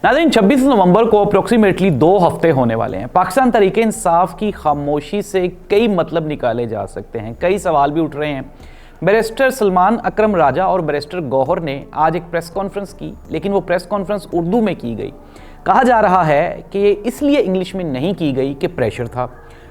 नाज़रीन 26 नवंबर को अप्रोक्सीमेटली 2 हफ्ते होने वाले हैं। पाकिस्तान तहरीक इंसाफ की खामोशी से कई मतलब निकाले जा सकते हैं, कई सवाल भी उठ रहे हैं। बैरिस्टर सलमान अकरम राजा और बैरिस्टर गौहर ने आज एक प्रेस कॉन्फ्रेंस की, लेकिन वो प्रेस कॉन्फ्रेंस उर्दू में की गई। कहा जा रहा है कि ये इसलिए इंग्लिश में नहीं की गई कि प्रेशर था।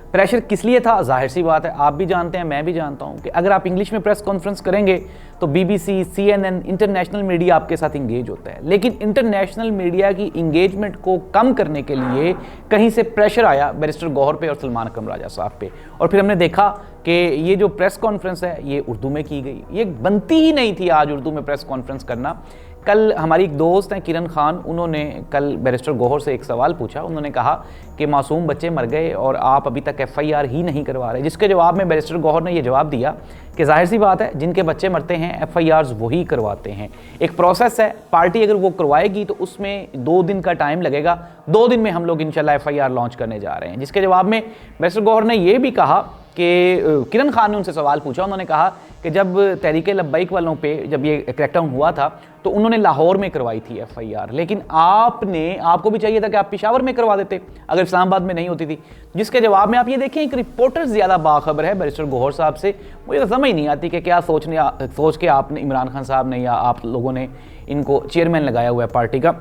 प्रेशर किस लिए था? जाहिर सी बात है, आप भी जानते हैं, मैं भी जानता हूं कि अगर आप इंग्लिश में प्रेस कॉन्फ्रेंस करेंगे तो BBC, CNN, इंटरनेशनल मीडिया आपके साथ इंगेज होता है। लेकिन इंटरनेशनल मीडिया की इंगेजमेंट को कम करने के लिए कहीं से प्रेशर आया बैरिस्टर गौहर पे और सलमान अकरम राजा साहब पे, और फिर हमने देखा कि ये जो प्रेस कॉन्फ्रेंस है ये उर्दू में की गई। ये बनती ही नहीं थी आज उर्दू में प्रेस कॉन्फ्रेंस करना। कल हमारी एक दोस्त हैं किरण खान, उन्होंने कल बैरिस्टर गौहर से एक सवाल पूछा। उन्होंने कहा कि मासूम बच्चे मर गए और आप अभी तक FIR ही नहीं करवा रहे, जिसके जवाब में बैरिस्टर गौहर ने ये जवाब दिया कि जाहिर सी बात है, जिनके बच्चे मरते हैं FIRs वही करवाते हैं। एक प्रोसेस है, पार्टी अगर वो करवाएगी तो उसमें 2 दिन का टाइम लगेगा। 2 दिन में हम लोग इंशाल्लाह FIR लॉन्च करने जा रहे हैं। जिसके जवाब में बैरिस्टर गौहर ने ये भी कहा कि किरण खान ने उनसे सवाल पूछा, उन्होंने कहा कि जब तहरीक लब्बैक वालों पे जब ये क्रैकडाउन हुआ था तो उन्होंने लाहौर में करवाई थी FIR, लेकिन आपको भी चाहिए था कि आप पेशावर में करवा देते अगर इस्लामाबाद में नहीं होती थी। जिसके जवाब में आप ये देखें, एक रिपोर्टर ज़्यादा बाखबर है बैरिस्टर गौहर साहब से। मुझे तो समझ नहीं आती कि क्या सोच के आपने, इमरान खान साहब ने या आप लोगों ने इनको चेयरमैन लगाया हुआ है पार्टी का।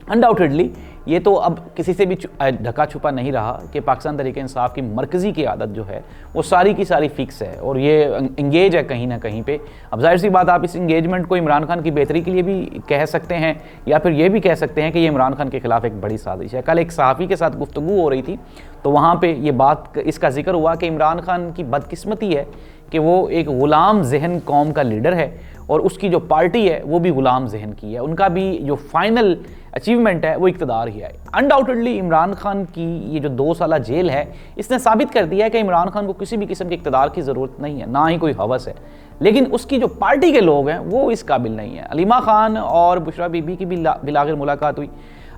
अनडाउटेडली ये तो अब किसी से भी ढका छुपा नहीं रहा कि पाकिस्तान तहरीक इंसाफ की मरकज़ी की आदत जो है वो सारी की सारी फिक्स है और ये इंगेज है कहीं ना कहीं पे। अब जाहिर सी बात, आप इस इंगेजमेंट को इमरान खान की बेहतरी के लिए भी कह सकते हैं या फिर ये भी कह सकते हैं कि ये इमरान खान के खिलाफ एक बड़ी साजिश है। कल एक सहाफ़ी के साथ गुफ्तगू हो रही थी तो वहाँ पर ये बात, इसका जिक्र हुआ कि इमरान खान की बदकिस्मती है कि वो एक ग़ुलाम जहन कौम का लीडर है और उसकी जो पार्टी है वो भी ग़ुलाम जहन की है। उनका भी जो फाइनल अचीवमेंट है वो इक़्तिदार ही है। अनडाउटेडली इमरान खान की ये जो 2 साल जेल है, इसने साबित कर दिया है कि इमरान खान को किसी भी किस्म के इक़्तिदार की ज़रूरत नहीं है, ना ही कोई हवस है। लेकिन उसकी जो पार्टी के लोग हैं वो इस काबिल नहीं है। अलीमा खान और बुशरा बीबी की भी बिलागिर मुलाकात हुई।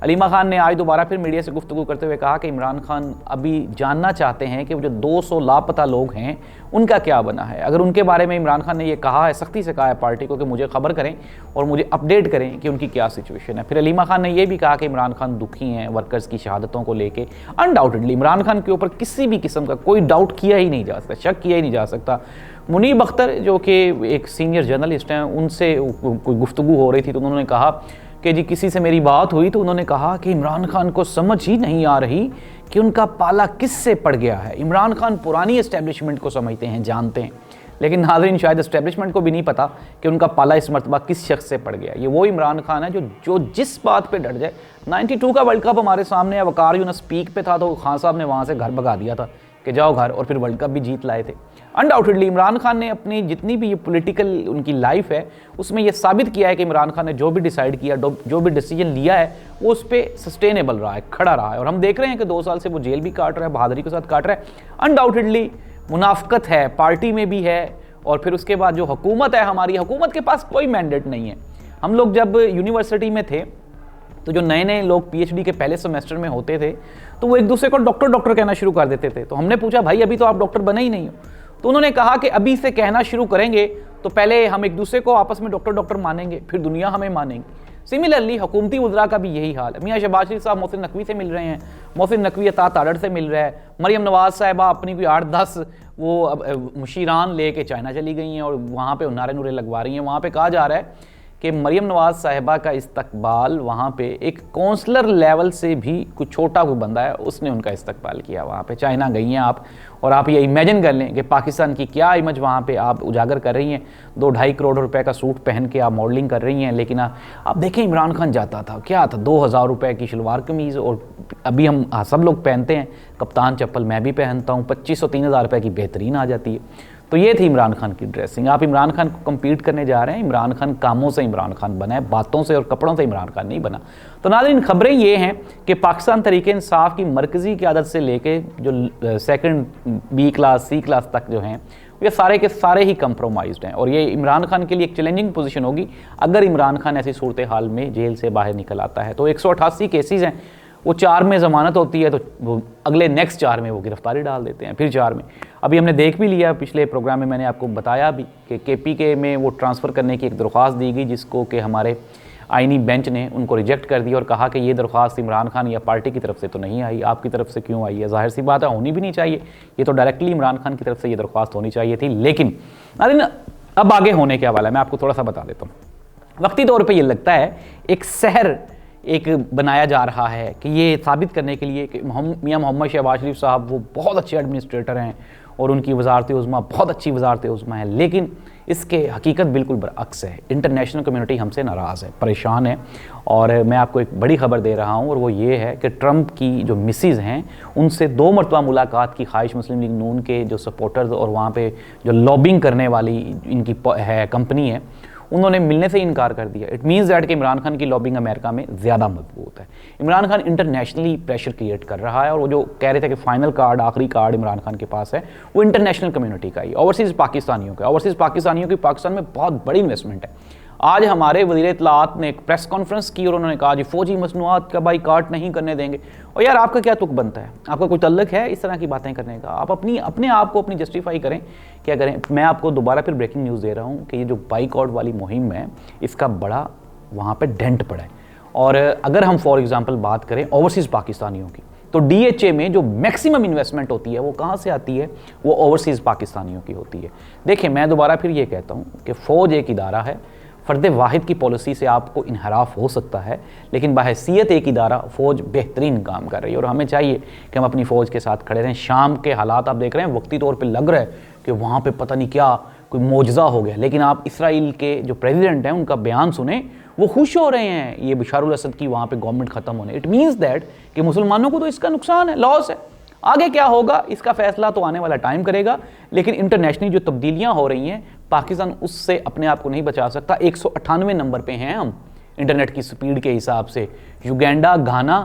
अलीमा खान ने आज दोबारा फिर मीडिया से गुफ्तगू करते हुए कहा कि इमरान खान अभी जानना चाहते हैं कि वो जो 200 लापता लोग हैं उनका क्या बना है। अगर उनके बारे में इमरान खान ने ये कहा है, सख्ती से कहा है पार्टी को कि मुझे खबर करें और मुझे अपडेट करें कि उनकी क्या सिचुएशन है। फिर अलीमा खान ने यह भी कहा कि इमरान खान दुखी हैं वर्कर्स की शहादतों को लेके। अनडाउटेडली इमरान खान के ऊपर किसी भी किस्म का कोई डाउट किया ही नहीं जा सकता, शक किया ही नहीं जा सकता। मुनीब अख्तर जो कि एक सीनियर जर्नलिस्ट हैं, उनसे कोई गुफ्तगू हो रही थी तो उन्होंने कहा कि जी किसी से मेरी बात हुई तो उन्होंने कहा कि इमरान खान को समझ ही नहीं आ रही कि उनका पाला किससे पड़ गया है। इमरान खान पुरानी एस्टेब्लिशमेंट को समझते हैं, जानते हैं, लेकिन नाज़रीन शायद एस्टेब्लिशमेंट को भी नहीं पता कि उनका पाला इस मरतबा किस शख्स से पड़ गया। ये वो इमरान खान है जो जिस बात पे डट जाए। 92 का वर्ल्ड कप हमारे सामने है, वकार यूनुस पीक पे था तो खान साहब ने वहाँ से घर भगा दिया था कि जाओ घर, और फिर वर्ल्ड कप भी जीत लाए थे। अनडाउटेडली इमरान खान ने अपनी जितनी भी ये पॉलिटिकल उनकी लाइफ है उसमें ये साबित किया है कि इमरान खान ने जो भी डिसाइड किया, जो भी डिसीजन लिया है वो उस पर सस्टेनेबल रहा है, खड़ा रहा है। और हम देख रहे हैं कि 2 साल से वो जेल भी काट रहा है, बहादुरी के साथ काट रहा है। अनडाउटेडली मुनाफकत है, पार्टी में भी है, और फिर उसके बाद जो हुकूमत है, हमारी हुकूमत के पास कोई मैंडेट नहीं है। हम लोग जब यूनिवर्सिटी में थे तो जो नए नए लोग PhD के पहले सेमेस्टर में होते थे तो वो एक दूसरे को डॉक्टर डॉक्टर कहना शुरू कर देते थे। तो हमने पूछा, भाई अभी तो आप डॉक्टर बने ही नहीं हो। तो उन्होंने कहा कि अभी से कहना शुरू करेंगे तो पहले हम एक दूसरे को आपस में डॉक्टर डॉक्टर मानेंगे, फिर दुनिया हमें मानेंगी। सिमिलरली हुकूमती वज़रा का भी यही हाल है। मियाँ शहबाज शरीफ साहब मोहसिन नकवी से मिल रहे हैं, मोहसिन नकवी अता तारड़ से मिल रहा है, मरियम नवाज़ साहिबा अपनी कोई 8-10 वो मुशीरान ले के चाइना चली गई हैं और वहाँ पर नारे नूरे लगवा रही हैं। वहाँ पर कहा जा रहा है कि मरियम नवाज़ साहिबा का इस्तकबाल वहाँ पे एक काउंसलर लेवल से भी कुछ छोटा कोई बंदा है उसने उनका इस्तकबाल किया। वहाँ पे चाइना गई हैं आप, और आप ये इमेजिन कर लें कि पाकिस्तान की क्या इमेज वहाँ पे आप उजागर कर रही हैं। 2-2.5 करोड़ रुपए का सूट पहन के आप मॉडलिंग कर रही हैं, लेकिन आप देखें इमरान खान जाता था, क्या था, 2000 रुपये की शलवार कमीज़, और अभी हम सब लोग पहनते हैं कप्तान चप्पल, मैं भी पहनता हूँ, 2500-3000 रुपये की बेहतरीन आ जाती है। तो ये थी इमरान खान की ड्रेसिंग। आप इमरान खान को कम्पीट करने जा रहे हैं। इमरान खान कामों से इमरान खान बना है, बातों से और कपड़ों से इमरान खान नहीं बना। तो नाज़रीन खबरें ये हैं कि पाकिस्तान तहरीक इंसाफ की मरकज़ी क़यादत से लेके जो second B class C class तक जो हैं ये सारे के सारे ही कंप्रोमाइज्ड हैं, और ये इमरान खान के लिए एक चैलेंजिंग पोजीशन होगी अगर इमरान खान ऐसी सूरत हाल में जेल से बाहर निकल आता है। तो 188 केसेज़ हैं, वो 4 में ज़मानत होती है तो वो अगले नेक्स्ट 4 में वो गिरफ्तारी डाल देते हैं, फिर 4 में। अभी हमने देख भी लिया, पिछले प्रोग्राम में मैंने आपको बताया भी कि KPK में वो ट्रांसफ़र करने की एक दरख्वास्त दी गई जिसको कि हमारे आईनी बेंच ने उनको रिजेक्ट कर दिया और कहा कि ये दरख्वास्त इमरान खान या पार्टी की तरफ से तो नहीं आई, आपकी तरफ से क्यों आई है? ज़ाहिर सी बात है, होनी भी नहीं चाहिए, ये तो डायरेक्टली इमरान खान की तरफ से ये दरख्वास्त होनी चाहिए थी। लेकिन अब आगे होने क्या वाला है मैं आपको थोड़ा सा बता देता हूँ। वक्ती तौर पर यह लगता है एक शहर एक बनाया जा रहा है कि ये साबित करने के लिए कि मियां मोहम्मद शहबाज शरीफ साहब वो बहुत अच्छे एडमिनिस्ट्रेटर हैं और उनकी वजारत उज़्मा बहुत अच्छी वजारत उज़्मा है, लेकिन इसके हकीकत बिल्कुल बरअक्स है। इंटरनेशनल कम्युनिटी हमसे नाराज़ है, परेशान है। और मैं आपको एक बड़ी खबर दे रहा हूँ और वो ये है कि ट्रंप की जो मिसेज़ हैं उनसे 2 मरतबा मुलाकात की ख्वाहिश मुस्लिम लीग नून के जो सपोर्टर्स और वहाँ पे जो लॉबिंग करने वाली इनकी है कंपनी है, उन्होंने मिलने से इनकार कर दिया। इट मीन्स दैट कि इमरान खान की लॉबिंग अमेरिका में ज़्यादा मजबूत है। Imran Khan internationally pressure create कर रहा है और वो जो कह रहे थे कि फाइनल कार्ड, आखिरी कार्ड इमरान खान के पास है, वो इंटरनेशनल कम्युनिटी का ही, ओवरसीज़ पाकिस्तानियों का। ओवरसीज़ पाकिस्तानियों की पाकिस्तान में बहुत बड़ी इन्वेस्टमेंट है। आज हमारे वज़ीर इत्तलाआत ने एक प्रेस कॉन्फ्रेंस की और उन्होंने कहा जी फ़ौजी मसनूआत का बाइकाट नहीं करने देंगे। और यार आपका क्या तुक बनता है? आपका कोई तल्लक है इस तरह की बातें करने का? आप अपने आप को अपनी जस्टिफाई करें, क्या करें। मैं आपको दोबारा फिर ब्रेकिंग न्यूज़ दे रहा हूँ कि ये जो बाइकआउट वाली मुहिम है इसका बड़ा वहाँ पर डेंट पड़ा है। और अगर हम फॉर एग्ज़ाम्पल बात करें ओवरसीज़ पाकिस्तानियों की, तो DHA में जो मैक्सिमम इन्वेस्टमेंट होती है वो कहाँ से आती है? वो ओवरसीज़ पाकिस्तानियों की होती है। देखिए, मैं दोबारा फिर ये कहता हूँ कि फ़ौज एक इदारा है, फ़र्द वाहिद की पॉलिसी से आपको इनहराफ हो सकता है, लेकिन बहैसियत एक इदारा फ़ौज बेहतरीन काम कर रही है और हमें चाहिए कि हम अपनी फ़ौज के साथ खड़े रहें। शाम के हालात आप देख रहे हैं, वक्ती तौर पे लग रहा है कि वहाँ पे पता नहीं क्या कोई मोजज़ा हो गया, लेकिन आप इसराइल के जो प्रेसिडेंट हैं उनका बयान सुने, वो खुश हो रहे हैं ये बशारुल असद की वहाँ पे गवर्नमेंट ख़त्म होने। इट मीन्स दैट कि मुसलमानों को तो इसका नुकसान है, लॉस है। आगे क्या होगा इसका फैसला तो आने वाला टाइम करेगा, लेकिन इंटरनेशनली जो तब्दीलियाँ हो रही हैं पाकिस्तान उससे अपने आप को नहीं बचा सकता। 198 नंबर पे हैं हम इंटरनेट की स्पीड के हिसाब से। युगांडा, घाना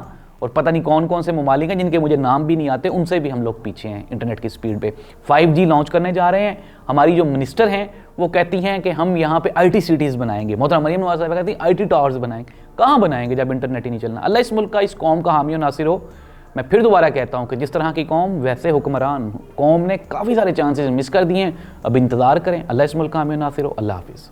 और पता नहीं कौन कौन से ममालिक हैं जिनके मुझे नाम भी नहीं आते, उनसे भी हम लोग पीछे हैं इंटरनेट की स्पीड पे। 5G लॉन्च करने जा रहे हैं। हमारी जो मिनिस्टर हैं वो कहती हैं कि हम यहाँ पे IT सिटीज़ बनाएंगे। मोहतरमा मरियम नवाज़ साहिबा कहती हैं IT टावर्स बनाएंगे। कहाँ बनाएंगे जब इंटरनेट ही नहीं चलना? अल्लाह इस मुल्क का, इस कौम का हामी और नासिर हो। मैं फिर दोबारा कहता हूँ कि जिस तरह की कौम वैसे हुक्मरान। कौम ने काफ़ी सारे चांसेस मिस कर दिए हैं, अब इंतज़ार करें। अल्लाह इस मुल्क का हामी और नासिर हो। अल्लाह हाफिज़।